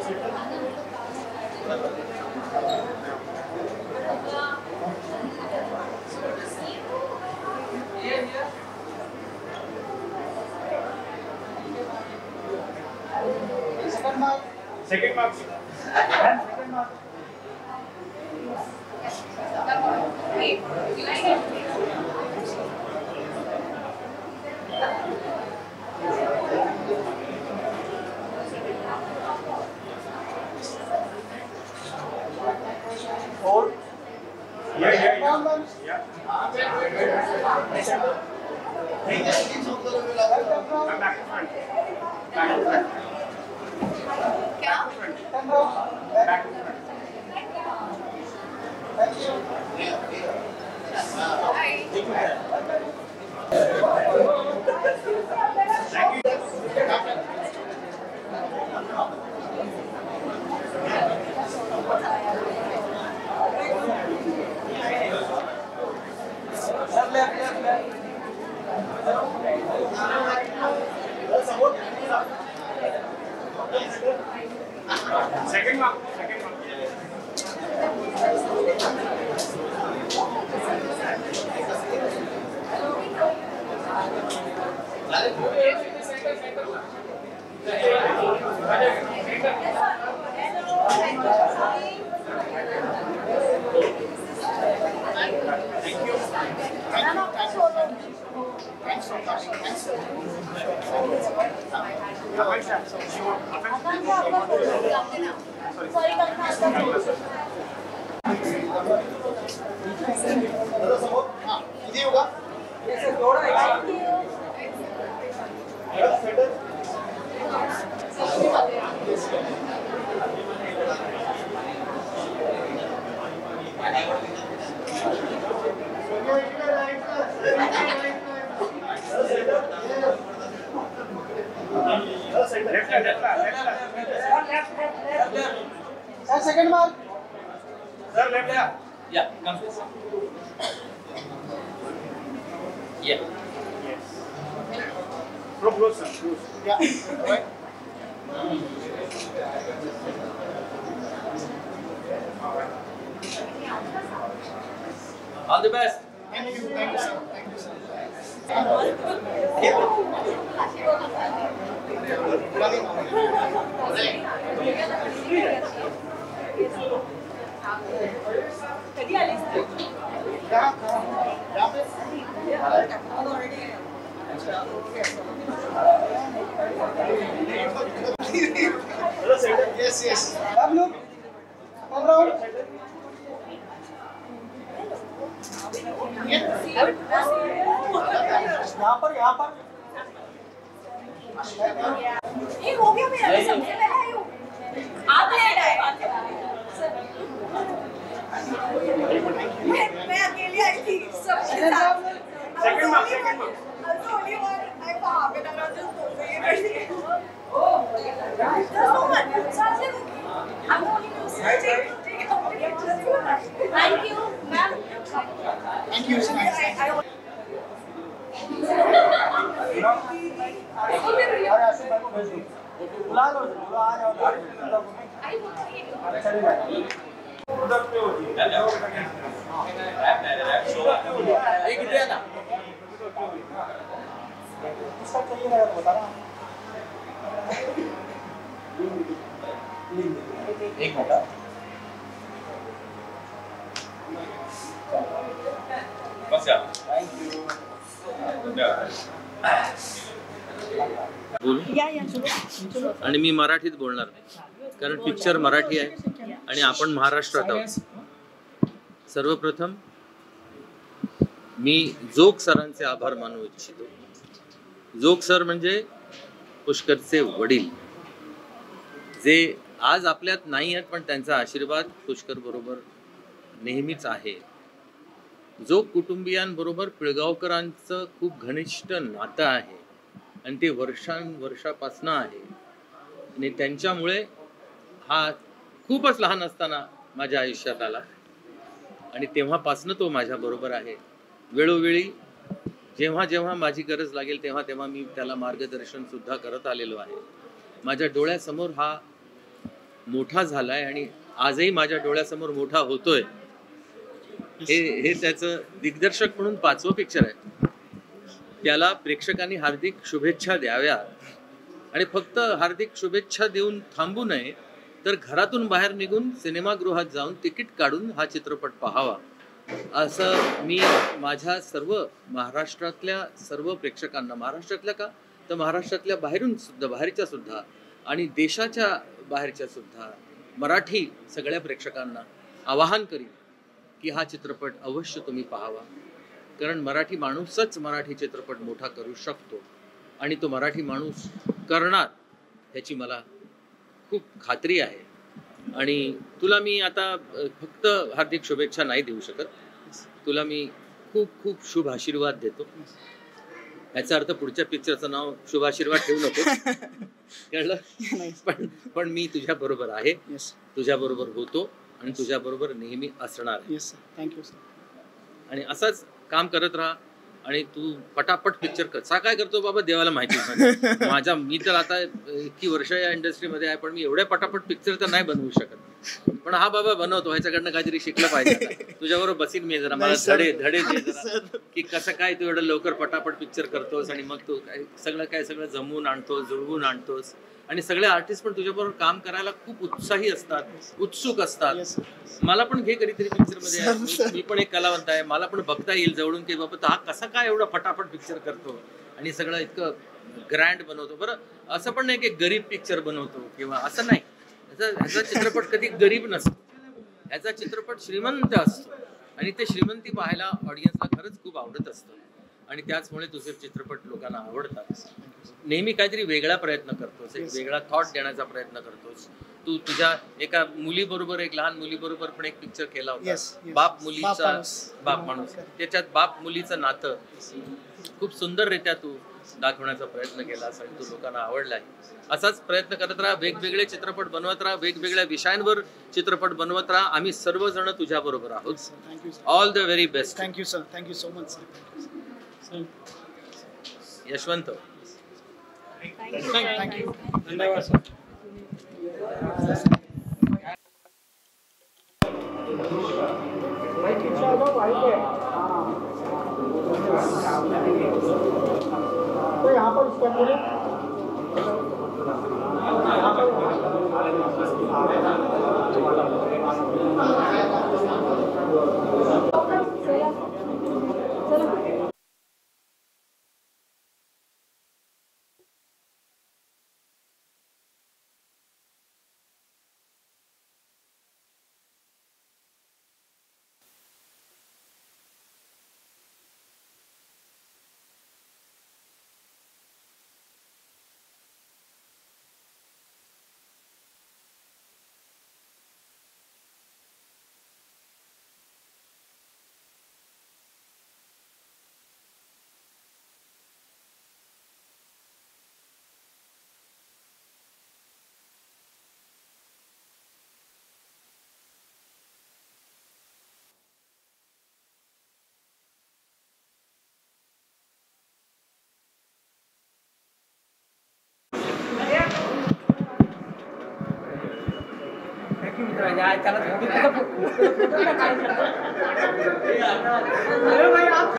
Second mark. Hold. Yeah. I'm back in front. Back in front. Second mark. Second mark. Sir, left there. Yeah, come. Yeah. Yes. Close, sir. Close. Yeah. Right. All the best. Thank you, sir. Thank you, sir. कधी आलीस तू? Yes. Have look. Come round. यहाँ पर ये हो गया मेरा मैं सबसे पहले आई हूँ आप लेट आए मैं अकेली आई थी सबके साथ Second mark. only one I वहाँ पे लग रहा था तो ये बैठी there's no one I'm only thank you ma'am Thank you, sir. बुला लो आ जाओ उधर पे होती है। ये कितने था? इसका चाहिए रहेगा तो बताना एक मिनट बस यार बोलू आणि मी मराठीत बोलणार नाही कारण पिक्चर मराठी आहे आणि आपण महाराष्ट्रात आहोत. सर्वप्रथम मी जोग सरांचे आभार मानू इच्छितो. जोग सर म्हणजे पुष्करचे वडील जे आज आपल्यात नाही आहेत पण त्यांचा आशीर्वाद पुष्कर बरोबर नेहमीच आहे. जोग कुटुंबियांबरोबर पिळगावकरांचं खूप घनिष्ठ नातं आहे आणि ते वर्षापासून आहे आणि त्यांच्यामुळे हा खूपच लहान असताना माझ्या आयुष्यात आला आणि तेव्हापासून तो माझ्या बरोबर आहे. वेळोवेळी जेव्हा जेव्हा माझी गरज लागेल तेव्हा तेव्हा मी त्याला मार्गदर्शन सुद्धा करत आलेलो आहे. माझ्या डोळ्यासमोर हा मोठा झालाय आणि आजही माझ्या डोळ्यासमोर मोठा होतोय. हे त्याचं दिग्दर्शक म्हणून 5वं पिक्चर आहे. त्याला प्रेक्षकांनी हार्दिक शुभेच्छा द्याव्या आणि फक्त हार्दिक शुभेच्छा देऊन थांबू नये, तर घरातून बाहेर निघून सिनेमागृहात जाऊन तिकीट काढून हा चित्रपट पाहावा, असं मी माझ्या सर्व महाराष्ट्रातल्या सर्व प्रेक्षकांना, महाराष्ट्रातल्या का तर महाराष्ट्रातल्या बाहेरच्या सुद्धा आणि देशाच्या बाहेरच्या सुद्धा मराठी सगळ्या प्रेक्षकांना आवाहन करीन की हा चित्रपट अवश्य तुम्ही पाहावा. कारण मराठी माणूसच मराठी चित्रपट मोठा करू शकतो आणि तो मराठी माणूस करणार ह्याची मला खूप खात्री आहे. आणि तुला मी आता फक्त हार्दिक शुभेच्छा नाही देऊ शकत, तुला मी खूप खूप शुभ आशीर्वाद देतो. याचा अर्थ पुढच्या पिक्चरचं नाव शुभ आशीर्वाद ठेवू नको, कळलं? पण मी तुझ्या बरोबर आहे, तुझ्या बरोबर होतो आणि तुझ्या बरोबर नेहमी असणार आहे. Thank you sir. आणि असंच काम करत राहा आणि तू पटापट पिक्चर कसा काय करतो बाबा देवाला माहिती. मी तर आता इतकी वर्ष या इंडस्ट्रीमध्ये आहे, पण मी एवढ्या पटापट पिक्चर तर नाही बनवू शकत. पण हा बाबा बनवतो, ह्याच्याकडनं काहीतरी शिकलं पाहिजे. तुझ्याबरोबर बसीन मी जरा, मला धडे दे जरा की कसं काय तू एवढं लवकर पटापट पिक्चर करतोस आणि मग तू सगळं जमवून आणतोस, जुळवून आणतोस. आणि सगळे आर्टिस्ट पण तुझ्याबरोबर काम करायला खूप उत्साही असतात, उत्सुक असतात. मला पण घे कधीतरी पिक्चर मध्ये, मी पण एक कलावंत आहे, मला पण बघता येईल जवळून की बाबा हा कसा काय एवढा फटाफट पिक्चर करतो आणि सगळं इतकं ग्रँड बनवतो. बरं असं पण नाही की गरीब पिक्चर बनवतो किंवा असं नाही, ह्याचा चित्रपट कधी गरीब नसतो, ह्याचा चित्रपट श्रीमंत असतो आणि ते श्रीमंती पाहायला ऑडियन्सला खरंच खूप आवडत असतं. आणि त्याचमुळे तुझे चित्रपट लोकांना आवडतात. नेहमी काहीतरी वेगळा प्रयत्न करतोस, एक वेगळा थॉट देण्याचा प्रयत्न करतोस. तू तुझ्या एका मुलीबरोबर, एक लहान मुलीबरोबर पण एक पिक्चर केला होता, बाप मुलीचा बाप माणूस. त्याच्यात बाप मुलीचं नातं खूप सुंदररित्या तू दाखवण्याचा प्रयत्न केलास आणि तो लोकांना आवडलाय. असाच प्रयत्न करत राहा, वेगवेगळे चित्रपट बनवत राहा, वेगवेगळ्या विषयांवर चित्रपट बनवत राहा. आम्ही सर्वजण तुझ्या बरोबर आहोत. All the very best. Thank you sir. Thank you so much sir. Yashwant. Thank you. धन्यवाद सर. तो यहाँ पर स्कैन करें. त्याला